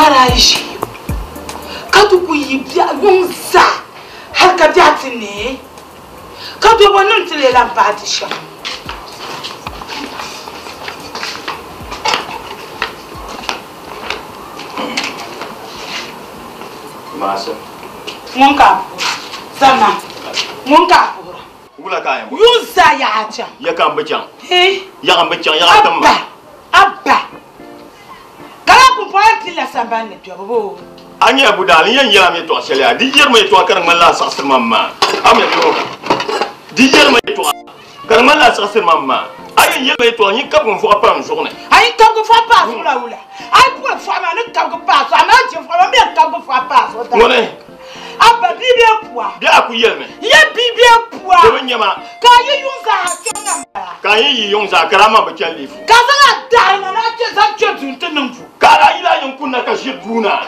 Boarage. Quand tu couilles bien, on ça. Halkadiatine. Quand tu vas nous tirer la bâtisse. Massa. Mon cap. Sama. Mon cap. Wula kaya mo. Yusa ya acha. Ya kan bacang. Eh. Ya kan bacang ya kan tamba. Abba. Kala ko pointi la sambane to bo. Anya budal yan ya me to asela. Di yer me to kan malla sasir mamma. Am ya yo. Di yer me to kan malla sasir mamma. Ay yer me to yin ka bon fo pa en journée. Ay ka ko fa pa so la wula. Ay pour fa ma ne ka ko pa so ma je fa ma me ka ko fa pa so ta. Ngone. Abba bibia poa. Bia ku yer me. Ye bibia poa. De nyama. Ka ye yunza ha Kan yi yong za karama ba kyan lifu. ka za da na ce za ce tun tunan fu. Kara ila yon kunna ka sheduna.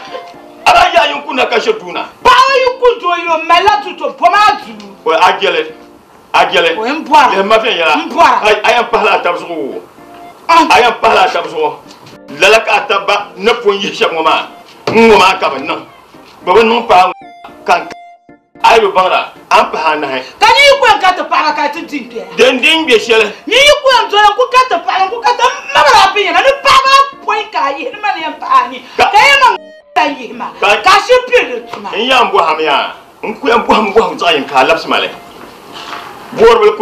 Ara ya yon kunna ka sheduna. Ba yi ku to yo mela tuto poma tu. O agele. Agele. O mbwa. Le ma fen yala. Mbwa. Ay ayam pala tabso. Ayam pala tabso. Lala ka taba na pon yi shab ngoma. Ngoma ka ban nan. Ba non pa kan ay do bangra am pa na hay. Kan yi ku ka ta para ka tin tin de. Den den be shele. Ni yi ku am to ku ka ta para ku ka ta mabara pe na ni pa ba point ka yi ni ma ne pa ni. Ka yi ma ta yi ma. Ka shi pe de tuma. En yam bo ham ya. Nku yam bo ham za yin ka laps male. Bor bel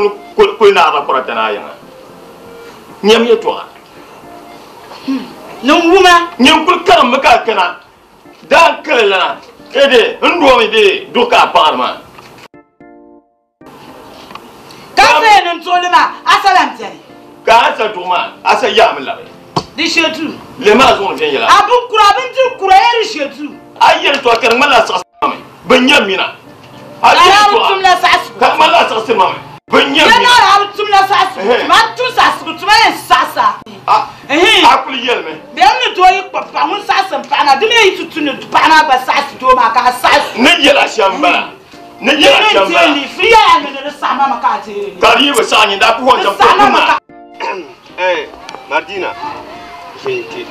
ku na ra korata na yana. Nyam ye to. Non wuma. Nyam kul karam maka kana. Dan kala ede ndo mi de doka parma. Ka se non to le ma asalam tani. Ka asa tuma asa yam la. Di shetu. Le ma zon fen yala. Abun kura yeri shetu. Ayer to kan mala sa mame. Banyam mina. Ayer to la sas. Kan mala sa mame. Banyam mina. Ya na to la sas. Ma tu sas ku tu ma sasa. Akul yelme. Be am to yi papa mun sasa pa na de me tutu ne pa na ba sas to ma ka sas. Ne yela shambala. Ne yela shambala. Ni fiya ne de sama ma ka te. Kari ba sa ni da ku hon jam ko kuma. Martina. Gente.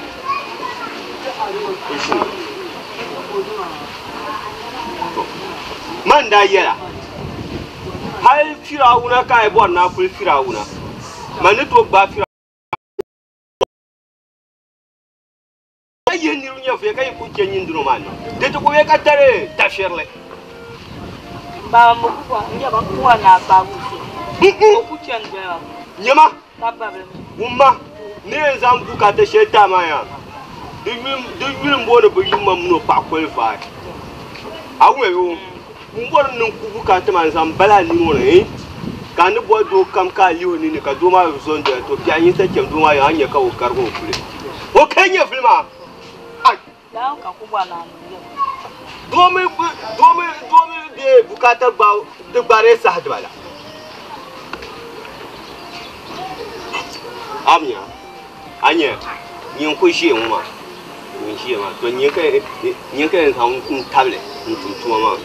Man da yela. Hal firawuna kai bon na ful firawuna. Man to ba firawuna. Yen ni nya fe kai ku kenyin dino man. De to ko we ka tare ta sherle. Ba mo ku kwa nya ba ku na ba ku. Ku chen ga. Nyama. Ta ba be. Umma ne zan ku ka ta sheta ma ya. Dugmin bo da buyin mamno pa qualify. Awu yo. Mbor nun ku ka ta man zan bala ni mo ne. Ka ni bo do kam ka liwo ni ka do ma zon da to pianyin ta kem do ma ya anya ka o kargo kule. O kenya filma. Da ka ku ba na ni. Domi de bukata ba de bare sa hadwala. Amnya. Anya. Nyin ku shi ma. Nyin shi ma. To nyin kai san table. Tuma ma.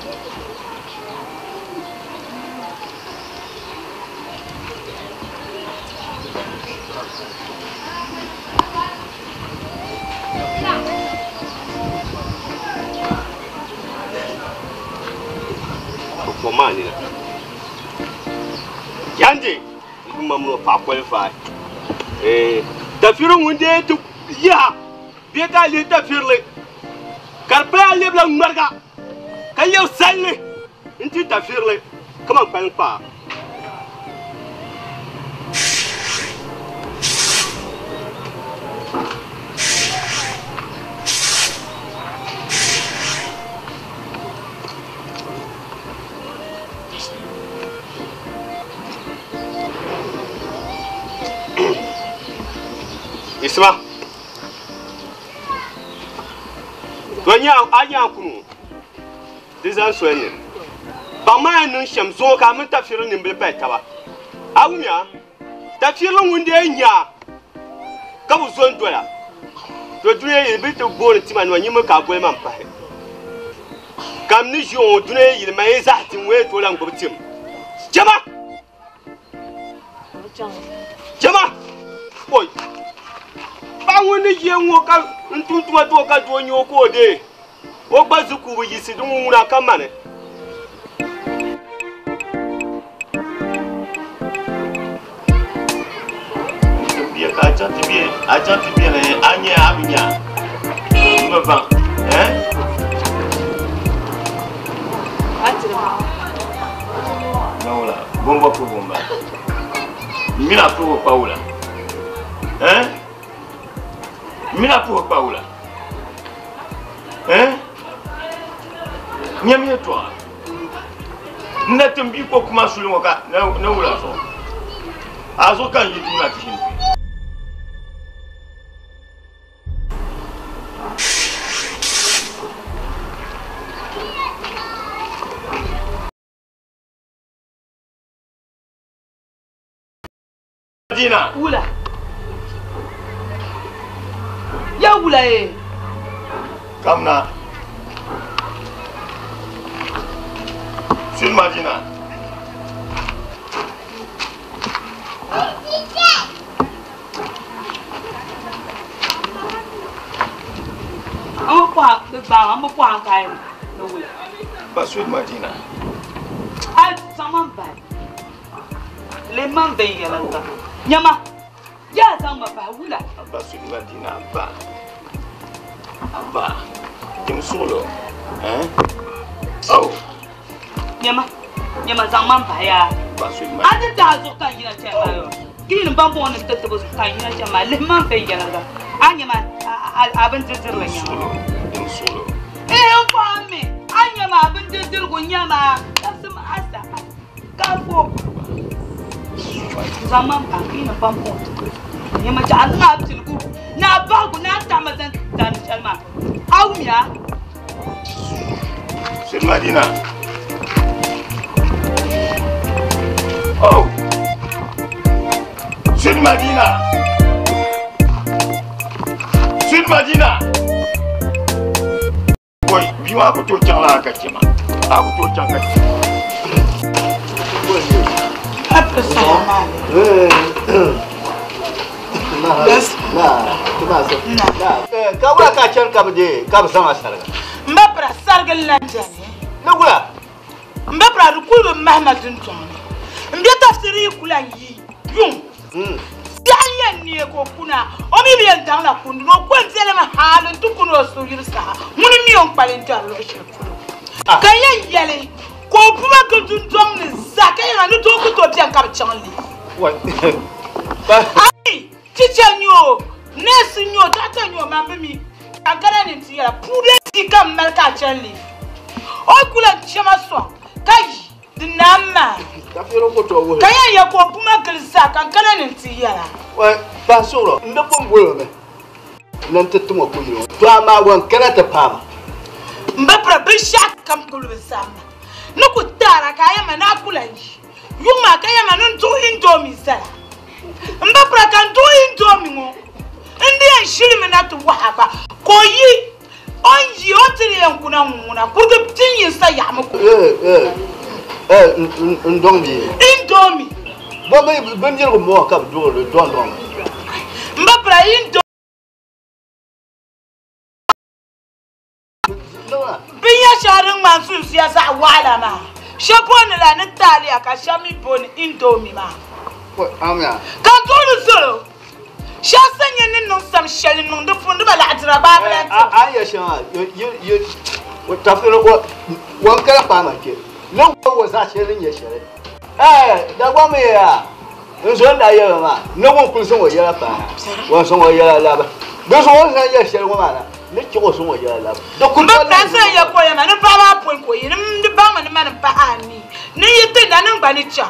Mani Yandi mamno pa qualify tafirun wunde to ya be ka le tafirle karpa le bla marga kan yau salle inti tafirle kaman pan pa Isma. Donya anya kunu. Dizan soenne. Ba ma nun shem zo ka mun tafirin nin bil peta ba. Awumya. Tafirin wunde nya. Ka bu zon dola. To dune yi bi to bon timan wa nyima ka boy man pa. Kam ni jo dune yi ma yi za tin we to lan gob tim. Jama. Jama. Boy. woni je ngoka ntuntuma to ka to nyoko de o gbazu ku yisi dum wuna kamane bien agent bien anya abinya me ban non là bomba pour bomba mina pour Paula mina pour Paula nyamie toi natembi ko kuma sulimo ka na wula so azo kan yitu na tishin Dina. Oula. Ya oula eh. Kamna. Sur Madina. I'm a guy. No oula. Pas sur Madina. Ah, ça m'en va. Les mains veillent là. Nyama, ya zama ba wula. Abba sur Madina, Abba. Tu me solo, Oh. Nyama zama ba ya. Abba sur Madina. Adi da zo kan yina chema yo. Kin ban bon ne tete bo kan yina chema. Les mains veillent là. Anyama abin tsir la nyama. Tu solo. Ko ame. Anyama abin tsir go nyama. Kasum asa. Ka fo. Zaman pagi na pampon. Yang macam apa tu? Na bagu na tamazan dan chalma. Awumia. Sur Madina. Oh. Sur Madina. Sur Madina. Boy, biwa ko to changla ka chema. Aku to changka. Apa sama? Yes. Nah, tu kau nak kacang kau je, kau sama sarga. Mbapra sarga lanjani. Nagula. Mbapra rukulu Muhammad Ntoni. Mbia tafsiri kula yi. Yung. Sianya ni ko kuna. Omi bi ndanga kundu no kwenzele ma halu tukuno so yirsa. Muni mi on palenta lo shefu. Kaya yale. Ko puma ko dundom ni zakaya na no to ko to bian ka chanli. Wai. Ai, chichanyo, nesinyo, tatanyo mambimi. Ankara ni tiya, pure tika melka chanli. Okula chama so. Kai, dinama. Tafiro ko to wo. Kaya ya ko puma kilsa kankara ni tiya. Wai, ba soro, ndapo ngolo me. Nante tumo ko yiro. To ama wan karata pama. Mbapra bishak kam kulubisama. Nuku tara kaya manakula yi. Yuma kaya manuntu indomi sala. Mbapra kan do indomi ngo. Ndi en shiri menatu wahaba. Koyi onji otiri yankuna nguna. Kurge tinyi sa yamuko. Ndomi. Indomi. Bobe benjir ko mo ka do le don. Mbapra indomi. Biya sharing mansu siyasa wala ma. Shaponi la Natalia ka shami poni indomi ma. Amya. Kan tolu solo. Shasanya ni no sam shali no ndo fundu bala atira babla. Aya sha you tafiro ko wan kala pama ke. Nan ko wasa shirin ya shire. Da gwa me ya. Nzo nda ya ma. No won kun so wo ya pa. Won so wo ya la ba. Be so won san ya shire ko ma na. Ne ki ko so wo ya la ba. Do kun ba sa ya ko ya ma ne baba pon ko yi ne ba ma ne ma ne pa ani. Ni yete na nan bani cha.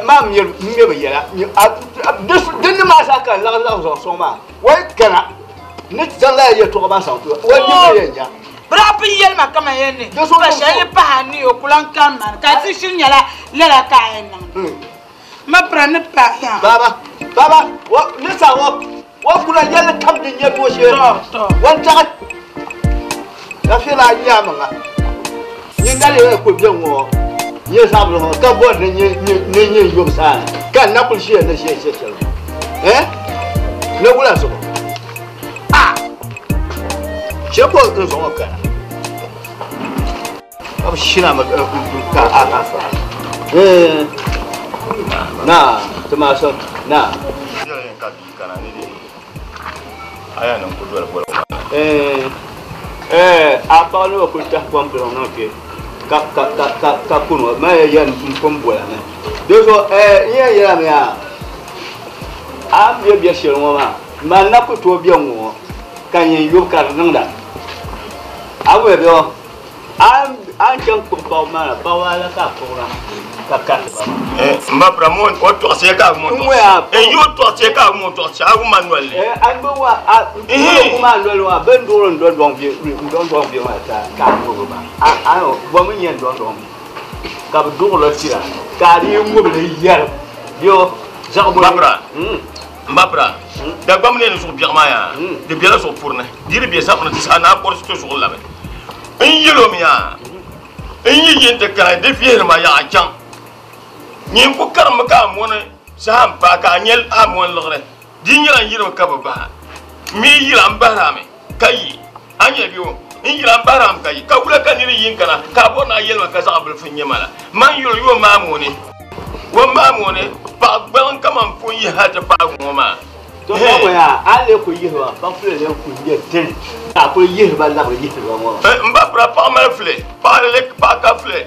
Mam mi be yela. Din ma sa kan la so ma. Wai kana. Ni zalla ya to ba sa to. Wai ni be ya. Bra pi yel ma kama yene. Ba sha pa ani o kulan kan man. Ka ti shin yala lela ka en nan. Ma pra ne pa ya. Baba, wa ni sa wa kula yalla kam din ya to she. Wan ta. Ya fi la ya ma. Ni ngale ko bien wo. Ni sablo ho ka bo ni yom sa kan na kul shi na shi. Ne gula so Chego in zo ka. Am shina ma ka fa. Na, Tomaso, na. Aya nan kudu da bolo. A pa no ko ta kwam do no ke. Ka kuno ma ya mpom bola na. Dozo ye ya me a. A bia shiro ma na ko to bia ngo. Kan yin yu ka nda. A we bio. An kan ko pa ma pa wala ka ko na. Mba pramo o to se ka mo to yo to se ka mo to cha ku manuel an bo wa ku manuel wa ben do ron don bi ma ta ka mo ba bo mi yen don ka do lo tira ka ri mo be yer yo za ko mbapra da bam ne so bi ma ya de bi la so fourne dir bi sa na sa na ko so so la be yelo mi ya yin te ka de fier ma ya chan ñim ko karam ka mone sam pa ka ñel amon logre di ñira yiro ka ba mi yiram barame kay anya biwo yiram baram kay ka wula kan ni yin kana ka bona yelma ka sa bul fu ñemala man yoro yo mamone wo mamone pa ban kama fu yi hata pa ngoma to ko ya ale ko yiro pa fu le ko ye ten ka ko yiro ba la ko yiro mo mba pra pa ma fle pa le pa ka fle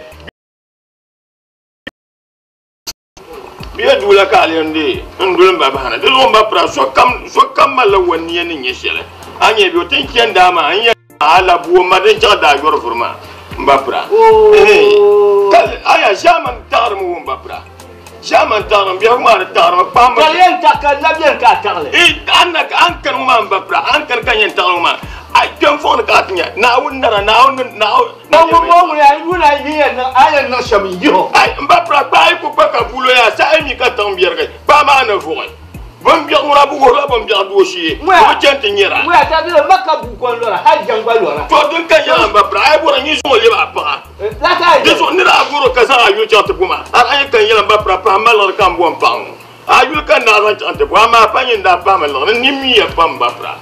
biya dula ka alende ndul mbaba hana de lomba pra so kam mala wani ni nyeshele anye bi o tin kenda ma anye ala bu ma de jada yor furma mbapra kal aya jaman tarmu mbapra jaman tarmu biya ma tarmu pam kalen takal la bien ka tarle anak ankan ma mbapra ankan kanyen tarmu ma ay kem fon ka tnya na wundara na mo ya wuna yi na ayan no shami yo ay mbapra bay ko ka bulo ya sa ay mi ka tambier ga ba ma na fo bam biya ngora bu ko bam biya dossier ko jent nyera mu ya ta bi makka bu ko lora ha jangba lora to dun kan ya mbapra ay bora ni so le ba pa la ka de so ni la goro ka sa ayu jant buma ay kan ya mbapra pa malor kan bo pang ayu kan na jant bo ma pa ni nda pa malor ni mi ya pa mbapra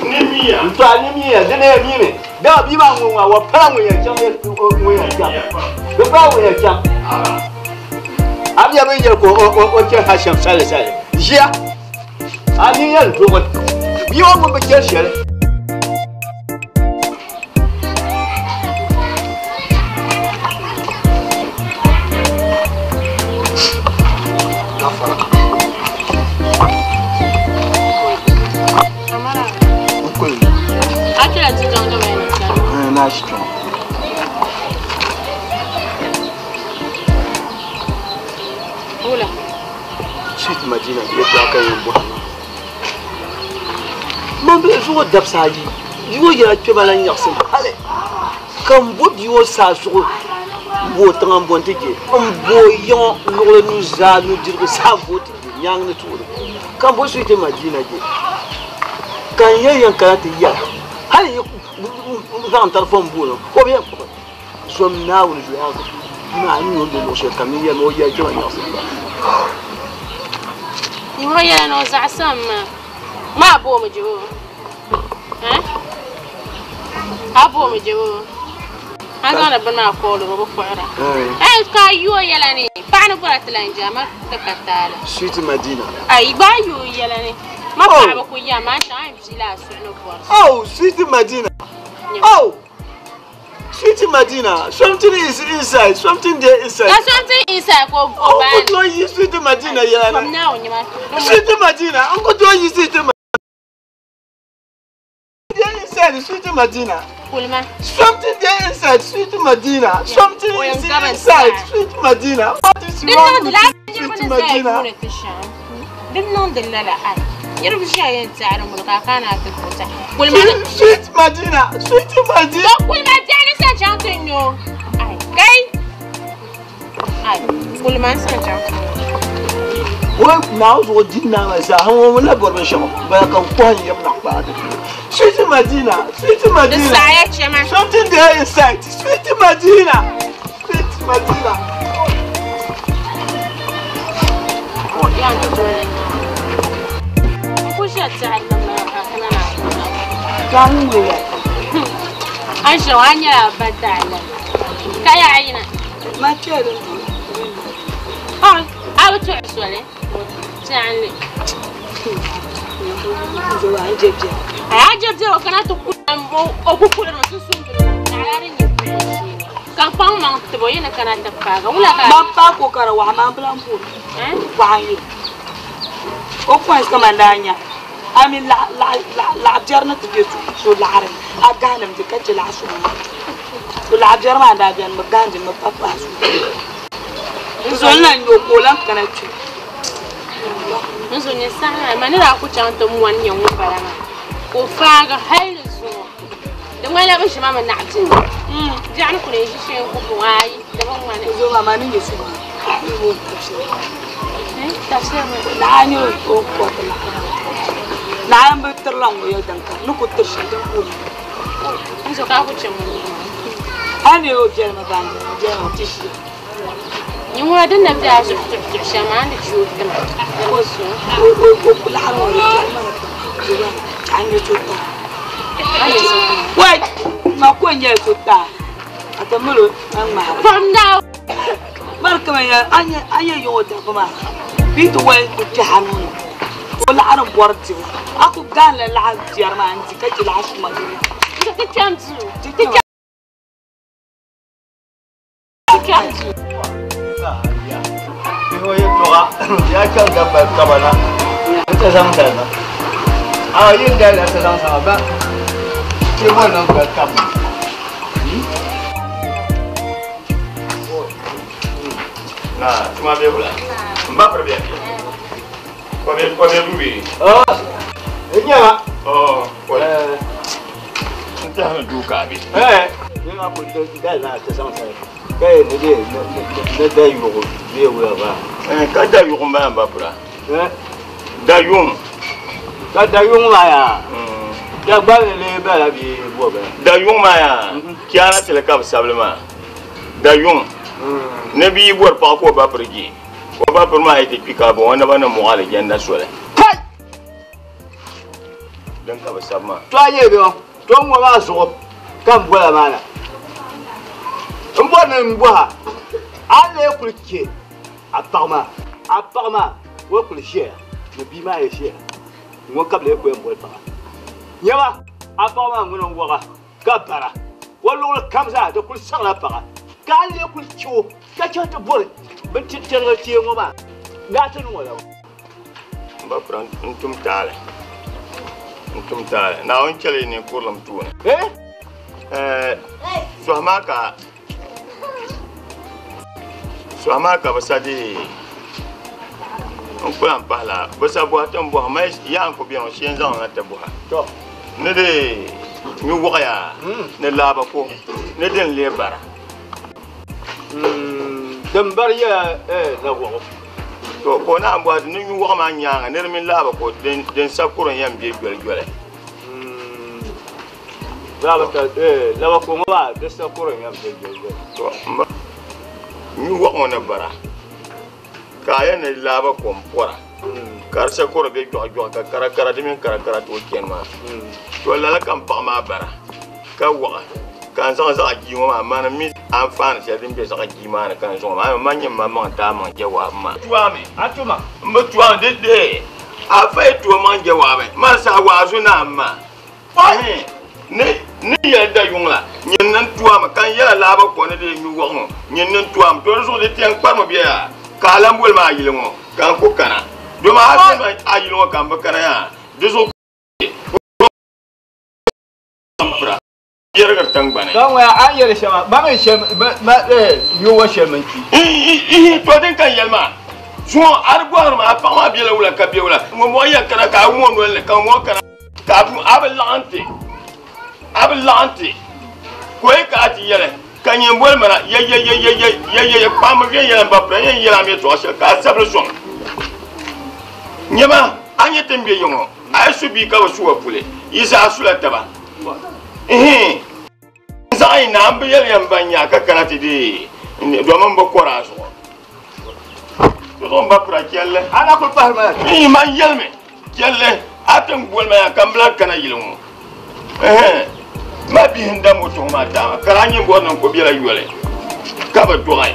Nimia. Mtua nimia, dene mimi. Da bi ba ngwa wa pa ngwa ya cham ya cham. Do ba ngwa ya cham. Abi ya be ko o ke hasham sale. Ya. Ani ya do ko. Bi wa mo be ke shere. Hola. Sweet Madina, you are going to Mamma, you are Dapsadi. You are Pibalan yourself. Come, what you are so water and Bontigi. Boyon, nous a nous dire que ça vote, young tour. Come, what sweet Madina. Can you young karate yet? How you found telephone bull? Oh, yeah. So now you have. I know the motion coming here, no, you're joining us. You know, some my boy, you. I bore me, you. I'm gonna burn my call over for her. I call you a yelling. Find a bottle jammer, the Catala. Sweet Madina. I buy you yelling. My father could yam my time, she last. Oh, sweet Madina. Oh. Sweet Madina, something is inside, something there inside. There's something inside. Oh, do you sweet Madina, from now on, you sweet Madina, Uncle do you sweet Madina? There inside, sweet Madina. Something there inside, sweet Madina. Something is inside, sweet Madina. What is wrong with sweet Madina? Didn't know the letter. You're shy inside of the Kana. Sweet Madina, sweet Madina. Will my daddy say something? No, I will man say something. Well, now what did now as a home when I got a shop, but I can find you not bad. Sweet Madina, something there inside, sweet Madina, sweet Madina. Oh, yeah, push it, I can't. Anjo anya badala. Kaya ayina. Ma tiado. Ah, awu tu swale. Janle. Zo wa jeje. Aya jeje o kana to ku o ku ku no susu. Ayare ni. Kan pang mang te boye na kana ta paga. Wala ka. Ma pa ko kara wa ma blampu. Wa yi. O ko es kamandanya. Ami la jarna te getu so laare. Aganam de kace la su. La jarma da bian ma ganje ma papa su. Zo na nyo ko lan kana chu. Nzo ne sana manira ku chanto mu wan nyon barama. Ko faga hayre so. De wala ba shi mama na tin. Jan ku ne shi shen ku wai da ban wani. Zo ma mani ne su. Tafsir Na nyo ko ko la. Na am better long yo dan ka. Nu ko tirshi dan ko. nzo ka ku chemu. Ani o je ma bande, je ma tishi. Ni mo da na da su tu shaman da ju da. Ko so. O la ro ro. Ani tuta. Ani so. Wai, ma ko nye tuta. Atamulo an ma. From now. Barka ma ya anya yo da kuma. Bitu wai ku ti hanun. Ko la ran borti. Aku gan la la jarma anti kaji la su ma. Ti chamtu. Bingo ye toga ya kan da ba kabana ta san da na a yin da ta san sa ba ke wannan ga kam na tuma be bula mba problem ko be dubi nya ko nta ha duka bi ni ma ko da na ta san sa kai ne da yugo ne wura ba ka da yugo ba mba bula da yum ka da yugo ma ya ya ba le ba la bi bo ba da yum ma ya kiara tele ka sablema da yum ne bi bor pa ko ba burgi ko ba bur ma ite pika bo wanda bana mo ala janda sole kai dan ka ba sabma to aye bi to mo ma so kan bola mana mboha ale kulke apparemment wo kulche ne bi ma ye che wo kable ko mbol pa nyama apparemment ngono wora kabara wo lo kamza de kul sala pa ka ale kulcho ka choto bol ben titere ti ngoma ngata no wala ba pran ntum tale na on chele ni kurlam tuuna so amaka basadi on kulan pala basa boatan bo mais ya ko bien chien zan na tabuha to ne de ñu waxya ne laba ko ne den le bara dambar ya na wo to ko na ambo ne ñu wax ma nyaanga ne min laba ko den sakuro yam be gol laba ta laba ko ma de sakuro yam be gol to ñu wax on bara kaya ne laba ko mpora kar sakuro be jox ka kara de min kara to kenma to la kam pa ma bara ka wa kan sa ji ma mana mi an fan se din be sa ji ma kan so ma nyem ma ta ma je wa ma tuwa me atuma mba tuwa de a fa to ma je wa me ma sa wa zu na ma ne ya da yungla nyen nan tuwa ma kan ya la ba ko ne de ñu wax mo nyen nan tuwa am to so de tiang par ma biya ka lam bol ma yile mo kan ko kana do ma ha ma ayile mo kan ba kana ya de so yergar tang bane dan wa an yele shama ba mai shema ma yo wa shema ki to den kan yelma so argwar ma pa ma biela wala ka biela mo ya kana ka mo no le ka mo kana ka abalante ko e ka ti yele kan yen bol mara ye pa ma bien yele ba pre yen yele mi to asha ka sablo so nyama anye tembe yongo ay subi ka so pule isa asula taba zai na ambiyar yambanya ka kana ti di domin ba kora so don ba pra kelle ana ko pa ma man yelme kelle atan gol ma kan bla kana yilmu ma bi hinda moto ma ta karanyi bo nan ko biela yole ka ba doy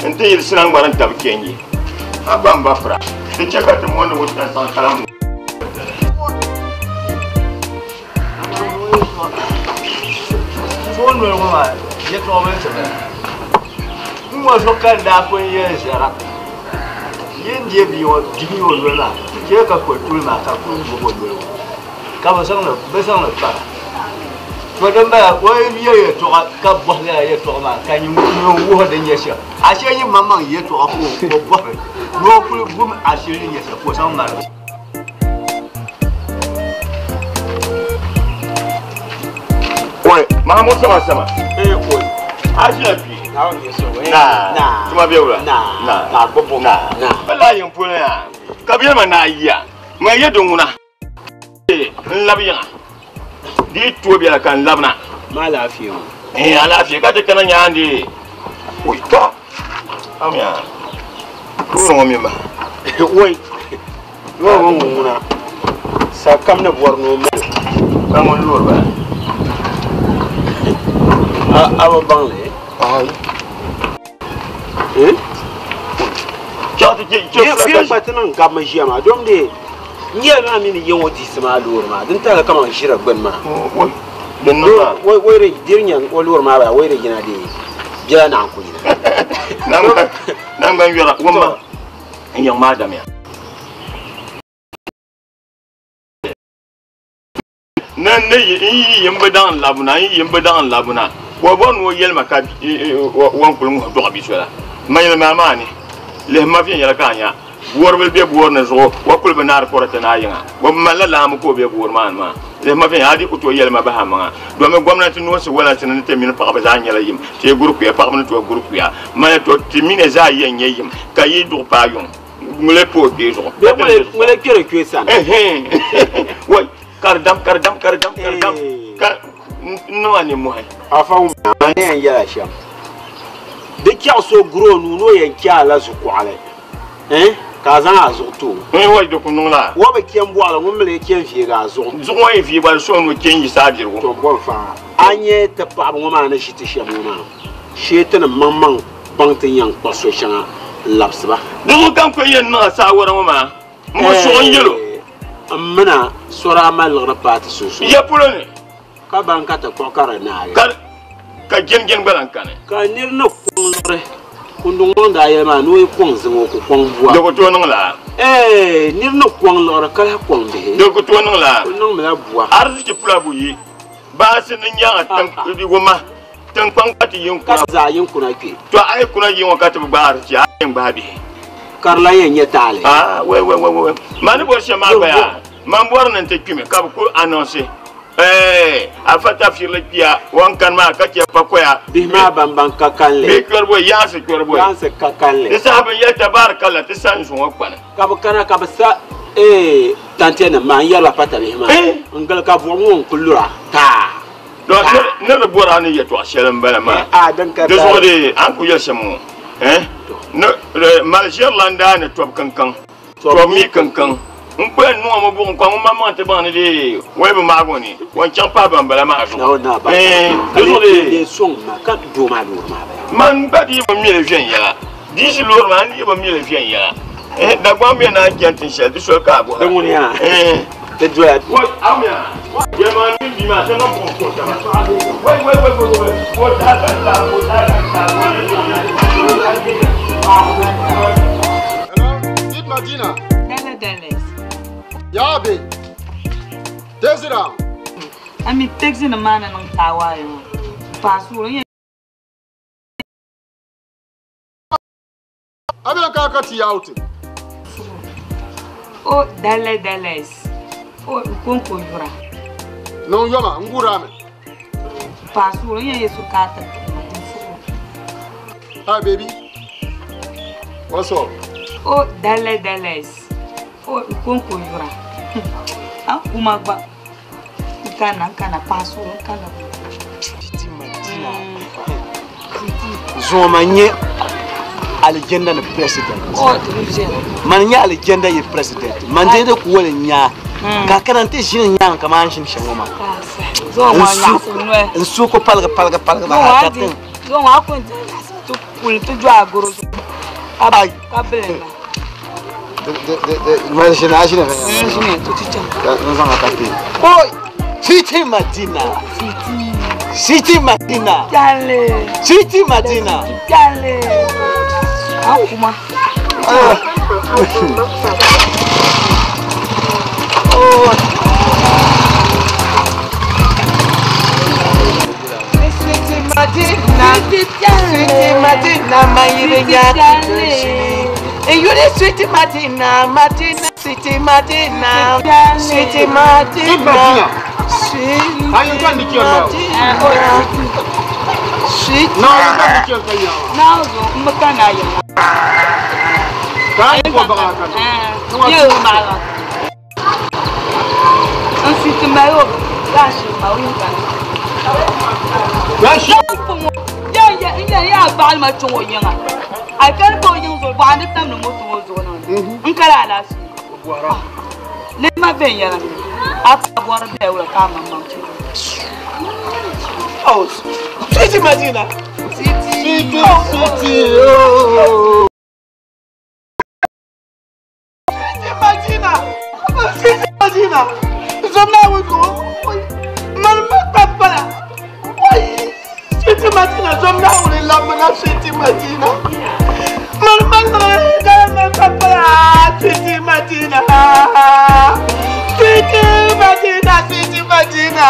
ente yir sinan baran tab kenyi abam ba fra te chaka te mo no wutan san kalam Phone will go. You come into it. You must look at that when you are. You give you give you a runner. You can put through my captain. Come on, the best on the car. But the man, why you to a cup of the can you know what in your shop? I share your mamma yet to a home. No woman, I share yourself for some man. Mamu sama. Boy. Aja pi. Na. Cuma biar Na. Bobo. Na. Bala yang punya. Kabiar mana iya. Maya donguna. Labiya. Di tu biar kan labna. Malafiyo. Alafiya kata kana nyandi. Oi ka. Amya. Kurang amya. Oi. Yo nguna. Sakam na borno me. Kamu luar ba. Awa bangle. Fiye batinan gama jiya ma don de niya na mini yin wadi sama luwar ma don ta kama shira gban ma. Wai re dirnyan luwar ma ba wai re gina de jira na hankuli nan ban yara wamma yan madam ya nan ne yin badan labuna wa bon wo yelma ka wan kulum do ga biswala mayna mamani le ma fi yala kanya worbel be bor na zo wa kul banar korata na yinga wa malla la mu ko be bor man ma le ma fi hadi ko to yelma ba hamanga do me gwamnati no se wala tin te min pa ba za nyala yim te groupe ya pa to groupe ya ma to timine za yen yim ka yi do pa yon mule po be zo mule kere kwesa wa kardam no ani mo hay afan ne ya sham de kya so gro nu no yan kya la su kwale ka zan azuto wa do kunu la wa ba kyan bo ala mun le kyan fi ga zo wa fi ba so no kyan yi sadir wo to bon fa anye ta pa bo ma na shi ti sham ma shetan mamman bangtin yan kwaso shan lapsba do kan ko yen na sa wara ma mo so yelo amana sora mal rapati so ya pulone ka banka ta kokara na ka gen balankane ka nirna kunre kundungon da ya ma no kun zimo ku kon buwa do ko to non la nirna kun lor kala kon be do ko to non la non me la buwa arziki pula buyi ba sin nya tan di goma tan pan kati yin ka za yin kuna ke to ai kuna yin wakati ba arziki ayin ba bi karla yen ya tale we mani bo se ma ba ya man bor nan te kime ka ko annoncer afata firle pia wankan ma kake pakoya bima bamban kakanle be korbo yase kakanle isa ban ya tabarakallah tisan so wakwana kana sa tante na ma yala pata bima ngal ka bo mon kulura ta do ne bora ni yeto ashelan bala ma dan ka de so de an ku yelse mo no maljer landa ne top kankan to mi kankan Mwen nou mo bon kwa maman te ban de we be magoni won chan pa ban bala ma so na ba les sons ma ka do ma man ba di ba mi le vien ya di si lor man di ba mi le vien ya da gwa mi na jantin sha di so ka bo de mon ya te do ya wo amia ye man di ma se no bon ko ta wo Hello, Madina. Dennis. Ja, babe. Desira. Ami texting the man and on Tawa. Password. Abel kakati out. Oh, Dallas. Oh, Conco Yura. No, Yoma, Ngurame. Password. Yes, Kata. Hi, baby. What's up? Oh, Dallas. Oh, Conco Yura. Ah, Umagba. Kana password. Kana. Zomanye aljanna na president. Oh, Tujen. Man nya aljanna ye president. Man dai da kuwa nya ka karanta shin yan kaman shin shangoma zo ma ya ku no en su ko palga ba ka tin zo ma ku tu kul tu jwa goro abai ka bele ma shin na shin ne tu ticha ka no zama ka tin oi City Madina City Madina Dale City Madina Dale Akuma City Madina City Madina Mayirinya and you the City Madina City Madina City Madina How you going to kill now? Sweet Now you going to kill me. now zo mbakana ya Can't go back. yo mala on sit mayo gashi mawo kan Yes, ya ba ma chongo yanga ai kan ko yin zo ba ni tam no mo zo no in kala ala shi le ma ben yana ata bor be wala ka mamma Oh, City Madina City oh City Madina Zona wugo man makapala Oi City Madina zona wuli lamana City Madina man makapala City Madina City Madina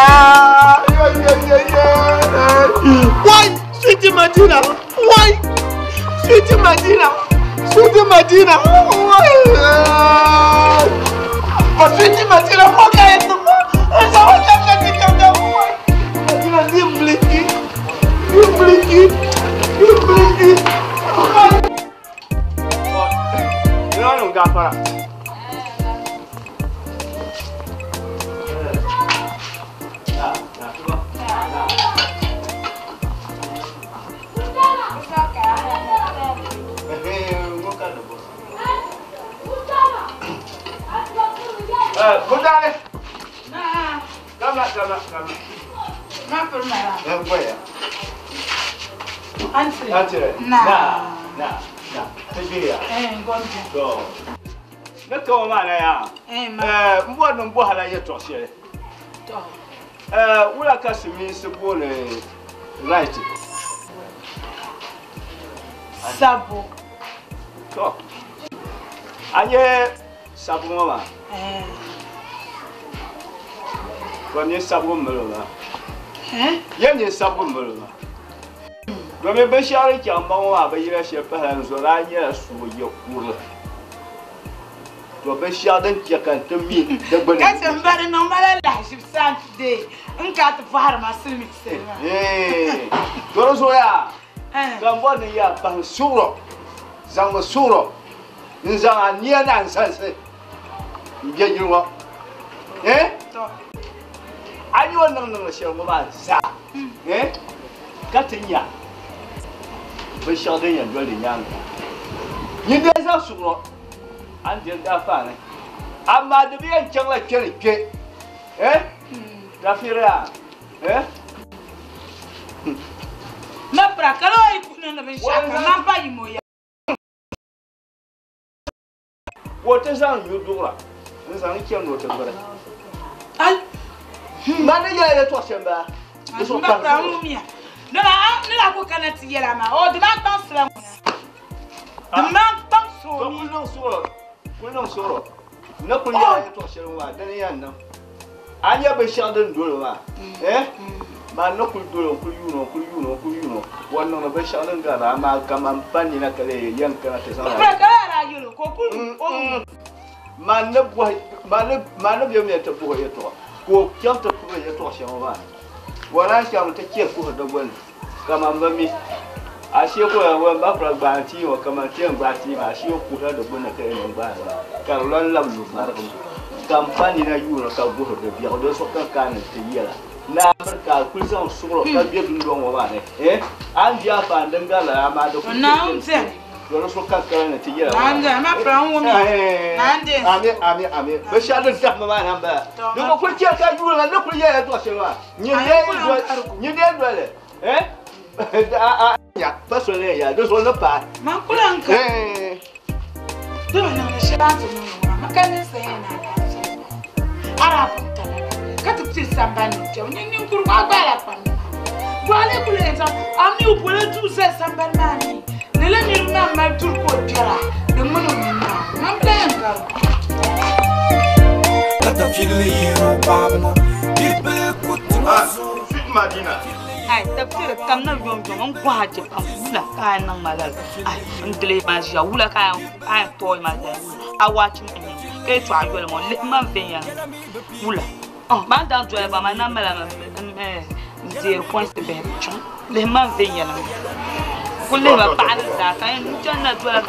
Why City Madina why City Madina why but City Madina okay it's Good day. na Come. na permara Where? anti Answer. na Tegia. ngondi So. Nako mana ya. ma Mbo no mbo hala ye to se. to Wula kasimi se bole right. sabo To. Anye sabu mama. Kwanye sabu melo. Yenye sabu melo. Domin ban share ki amma wa bai yi shi fa han zo ranya su ya kura. To ban share dan ki kan ta mi da bane. kace mbare no mala la shi sante in ka ta fahar ma sulmi sai To zo ya. eh Kan bon ya ban suro. Zanga suro. In zanga niya nan san sai. Biye yirwa. to An yi wannan nan shi mu ba sa. Katinya. Ban share dan yan dole yan. Ni da za suro. An je da fa ne. Amma da biyan can la kirke. Da fira. na pra kalo ikuna na ben shaka na ba yi moya Wata zan yi dora. In zan ki wata bara. al Ma ne ya to semba. ba pra mu mia na na ko kana ti yela ma o de ma tan sra mu de ma tan so To mi kullun soro. Na kun ya to semba dan yan nan. An ya ba shadan dole ma. Ma na kul dole kul yuno. Wannan na ba shadan ga ma kaman fanni na kare yanka na ta pra sana. kala ra yolo ko kul o Ma na biyo me ta buho ya to. Ko kyanta buho ya to semba. Wala kyam ta ke ku da gwan. Kaman ba mi. Ashe ko ya wan ba fra gbanti wa kaman tiyan gbanti ma ashe ku da gwan na kai nan ba. Kan lon lam lu ma kampani na yuro ka buho da biya do so kan kan ta yira. Na barka kul san suro ka biya dun don wa ba ne. An biya fa dan gala ma da ku. na unse Yo so kan kan ti yela. Nande ma plan wo mi. Nande. Ami. Be sha da zap ma na ba. Do ko ti ka yu la na ku ye to se wa. Ni ne do le. Ya, pas so le ya, do so na pa. Ma kulan ka. Do na na shi ba tu no ma kan se na. Ara puta. Ka tu ti samba ni je. Ni kuru wa gba la pa. Wale kule ta. Ami u pole tu se samba mani. Nele ni na ma tur ko jara. De mono na. Ma plan ka. Kata fili ro babna. Bibe kutu Fit Madina. Ai, tafsir kam na yom yom ngwa je kam la ka nang malal. Ai, ndele ma ja wula ka ai toy ma da. Awachi ni. Ke twa yo le mo le ma venya. Wula. Oh, ba dan joy ba ma na mala ma. 0 points de be chon. Le ma venya la. Kulle ba pa da ka en jonna jola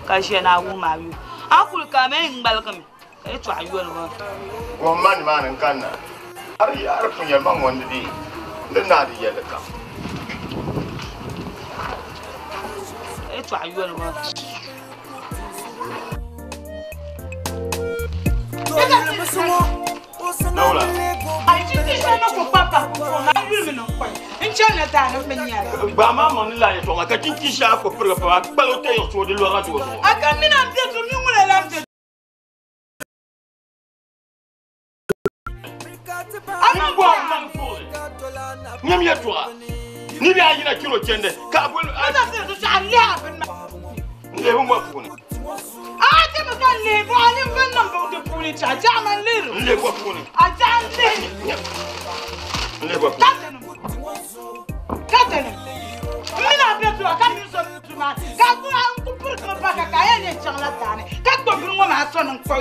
ka she na wu ma yu. Akul ka me ngbal kam. Ke twa yo le mo. Wo man man kan na. Ari ar punya ma wonde di. Le na di yele ka. E twa yo le mo. Nola. Ai ti na ko papa ko na yu mi no kwa. Nchana ta no menya. Ba ma mon la ye to ka tinki sha ko pur pa ba lo te yo so de lo ra to. Aka mi na te to mi ngule la te. Ani bo man fo. Nyam ye to. Ni bi ayi na kilo kende. Ka bo Ada te to sha le abin ma. le hu ma fu ni. Ah te mo kan le bo ani ben na bo de puli cha cha man le. Le ko fu ni. A cha le. Le ko. Katene. Mi na be to aka mi so tu ma. Ka ku an ku pur ko pa ka ya ne chang la tane. Ka to bi ngo ma so nan ko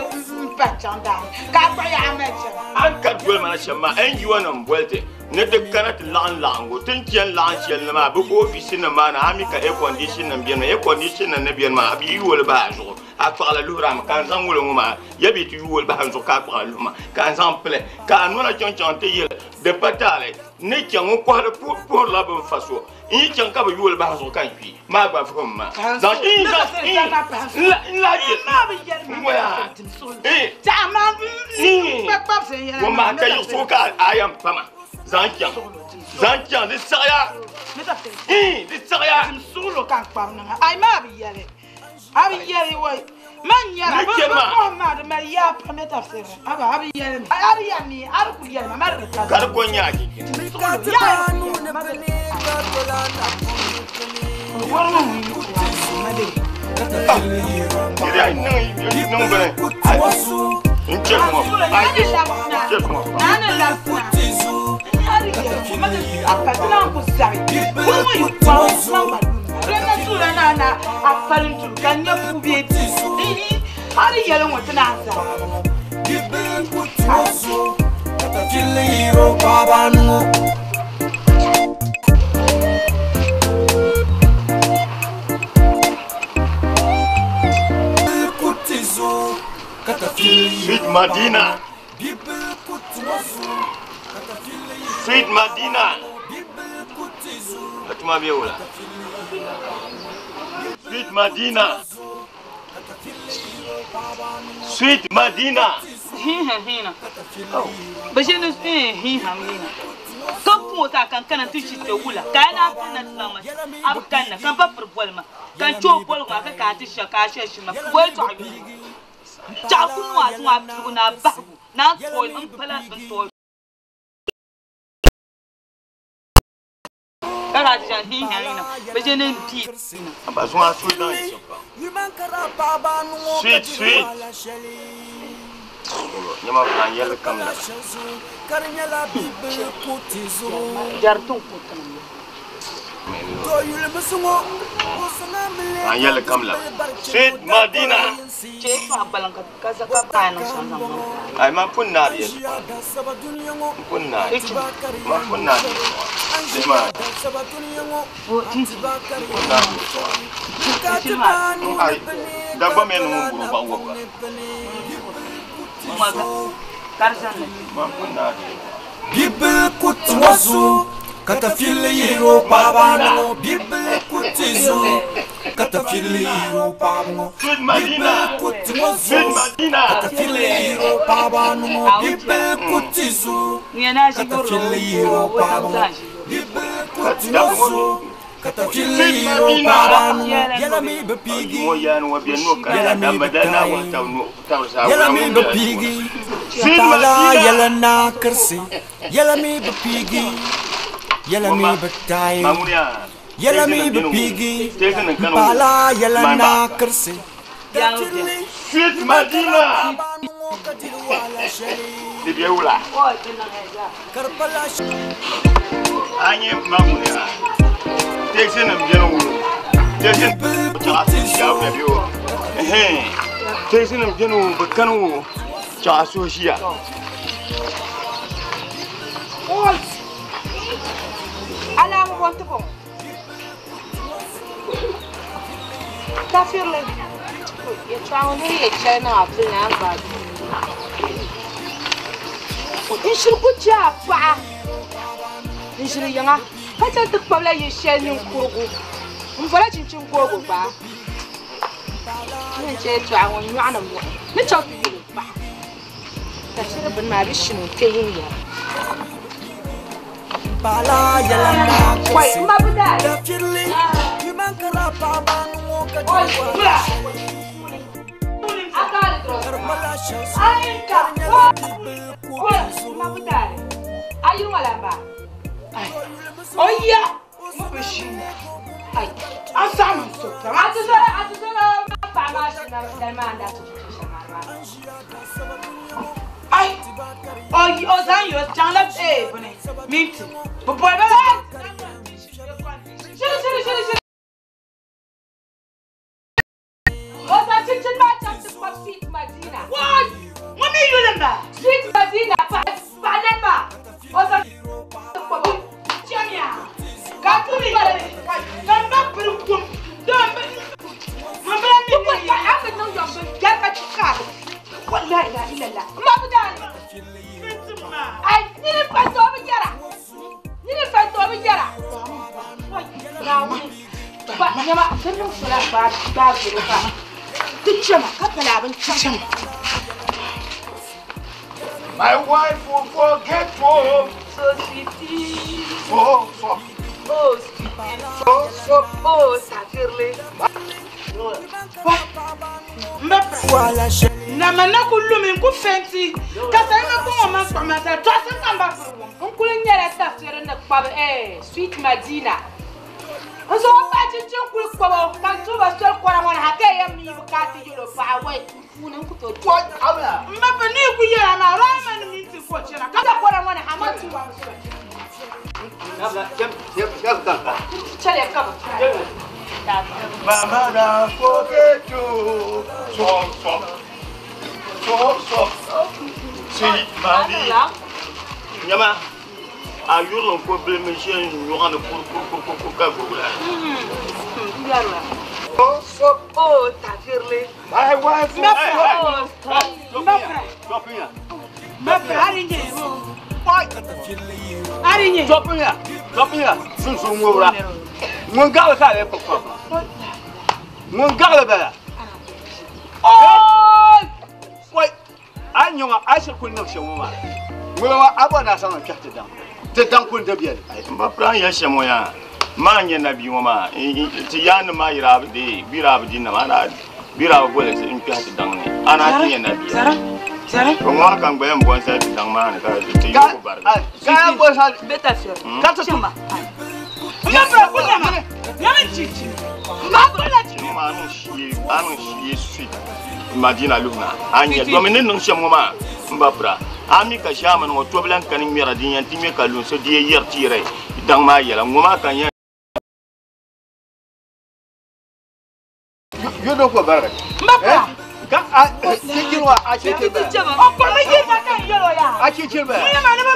pa chang da. Ka ba ya ma che. An ka dwel mana shema en yi wannan bolte ne de kanat lan go tun kiyan lan shel na ma bu office na ma na ami ka air condition na biyan air condition na biyan ma abi wol ba zo a fa la lura ma kan zan wol ma ya bi tu wol ba zo ka kwa luma kan zan ple ka no la chon te yel de patale ne kyan ko pour la bonne façon in kyan ka ba wol ba zo kan fi ma ba fu ma dan in la ye Ma bi yer ma. Ja ma. Pa pa se yer. Wo ma ka yo so ka ayam pama Zankian de saya. Me ta te. De saya. Tim solo kan pa na. Ai ma bi yer. Abi yer wo. Man yer ba ko ma de ma ya pa me ta te. Abi yer. Abi ya ni ar ku yer ma ma re ta. Kar ko nya ki. Ya nu ne ma be. Wo mo ni ku ma de. Ai não bem. Inche mo. Ai inche mo. Nana la fu. Apatna ko sabe. Como eu posso não Rena sura na afarin tu ganya pu bi ti. Hari yelo motna asa. Kiliro babanu. Sweet Madina. Sweet Madina. Atuma biola. Sweet Madina. Sweet Madina. Hina. Bajeno hina. Kapu ta kan kana tichi te wula. Kana kana tsama. Ab kana kan pa problem. Kan cho bol ma ka ti shaka sheshi ma. Wai to abi. Ja kunwa tuma na ba. Na toy an pala ban toy. Kala jan hina. Bajeno ti. Aba so aso dan iso pa. Sweet. Nyama plan yel kamla. Jartung putan. Yel kamla. Sweet Madina. Che fa balang ka sa ka pa na sa na. Ai ma punna yel. Punna. Ma punna. Dema. Ai da ba me no buru ba wo ba. Karsan. Ma punna. Bibe kutwazu Katafiliro babano Bible kutizo Katafiliro babano Bible kutizo Katafiliro babano Bible kutizo Katafiliro babano Bible kutizo Katafiliro babano Yala mi bepigi Yala mi bepigi Yala mi bepigi Pala yala na kersi Yala mi bepigi Yala mi betai Yala mi bepigi Pala yala na kersi Sweet Madina Dibiaula Anye mamunia Texen mjeno Texen Chasu bio Texen mjeno bekanu Chasu shia Ala mo bonto ko. Tafirle. Ya trawo ne ya chana apil na ba. Ishir ku cha fa. Ishir yanga. Kata tuk pabla ye shen kurgu. Mfala chinchin kurgu ba. Ne che trawo nyana mo. Ne chok yi ba. Tafsir bin ma bishinu ke yin ya. Pala yala na Wait, ma buda. Katafili Yumankara babano Bula. Akal dro. Ainka. Wala, ma buda. Ayu wala ba. Oh yeah. Mabishin. Ay. Asam so. Atuzora pa ma shina demanda to. Ay. Oh, Ozan yo janla bone. Minti. Boy ba. Shiri. Ozan chinchin ma cham to pop Sweet Madina. What? What are you number? Sweet Madina pa. Ozan pop. Chamia. Katuli. Gamba prukum. Dombe. Mama mi ko ya aka no yombe. Gamba chika. Wallahi la ilaha illallah. Ma budan. Ay, nini fanto bijara. Ba nyama sanin fula ba buruka. Tichama kapala ban tichama. My wife will forget home. So sweetie. Oh, sweetie. Oh, Safirle. Wala she Namana kulumi ku fenti. Kasa ina ko ma kwamata. Twasa kamba furu. Kulen nyala tafsir na kwab Sweet Madina. Ozo ba chinchin kul kwabo. Kan tuba sol kwara wana hake ya mi bukati yulo fa wai. Kunen ku to What? Abla. Mbapa ni ku ya na rama ni minti ko chena. Kada kwara wana hamatu wa so. Abla. Yep. Chale kaba. Mama da forget you. So. Sweet Madina. Nyama. Ayulo ko ble machine yo ana ko ka gula. Oh, Safirle. My wife. Stop here. Mbapa arinye. Arinye. Stop here. Sun ngora. Mun gala ka le papa. Mun gala ba. Oh! Wait. Anyoma ashir kun nak shawama. Mulawa abana sana kyafta dan. Te dan kun da biyar. Ba plan ya shemo ya. Ma nya nabi ma ti yan ma ira de bira abdi na ma bira gole se impi hati dang ne. Ana ti ya nabi. Sara. Ko ma kan bayan bon sa dang ma ka ti ko bar. Ka bo sa Beta fir. ka ta tuma. Mbapa kunyama. Nyama chichi. Mbapa la chichi. Ma anu shi sweet Madina luna. Anya do men non shemo ma mbapra. Ami ka shama no to blan kan mi radin yan ti me ka lun so die yer tire dang ma yela ngoma kan ya. Yo do ko bar. Mbapa. Ka tikirwa a tikirba. O ko me yi maka yelo ya. A tikirba. Ni ma ne ba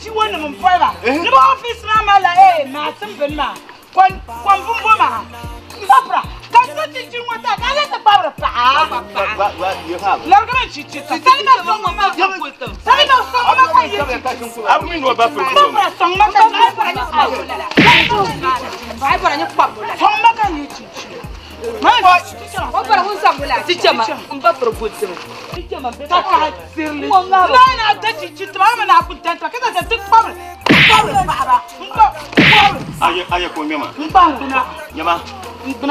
ji wona mun fara. Ni ba office na mala ma tin bin ma. Kon bumbo ma. Mbapa. Kan Ayah kau ni mah. Nyama.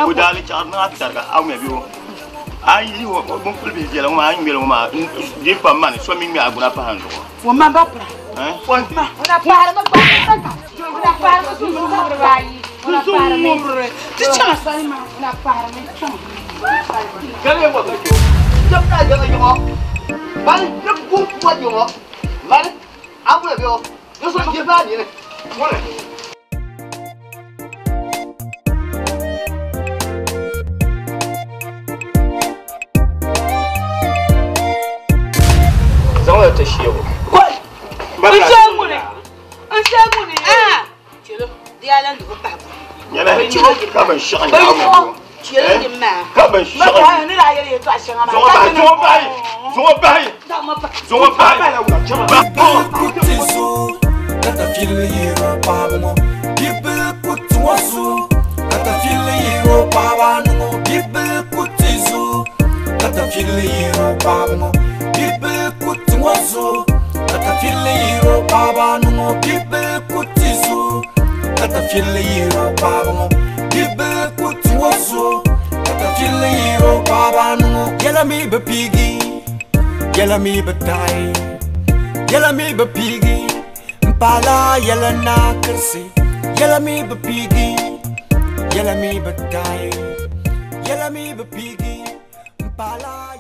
Budali carna atar ka, aku mesti. Ayi wo bungkul bi jela ma ayi melo ma di pa man so mi mi aguna pa hando. Wo ma ba pra. Wan Ona para ma ba ka. Ona para ma su mo bayi. Ona para me. Ti chama sai ma. Ona para me. Kali mo ba ko? Jom ta jela yo. Bal jom ku mo yo. Bal abu le yo. Yo so je ba ni ne. Mo le. Zawal ta shi yau. Kwai. Nshamune. Ah. Chelo, dia lan du pa. Nyala ka ban shi an yawo. Chelo ni ma. Ka ban shi. Ma ka ni la yele to ashen ama. Zonga bai. Kutizu, kata fili hero pabmo. People kutuwasu, kata fili hero pabano. People kutizu, kata fili hero pabmo. People kutuwasu, kata fili hero pabano. People kutizu, kata fili hero pabmo. People kutuwasu, kata fili hero pabano. Yella me be piggy. Yella me be die, yella me be piggy. Mpala yella na kersi, yella me be piggy, yella me be die, yella me be piggy. Mpala.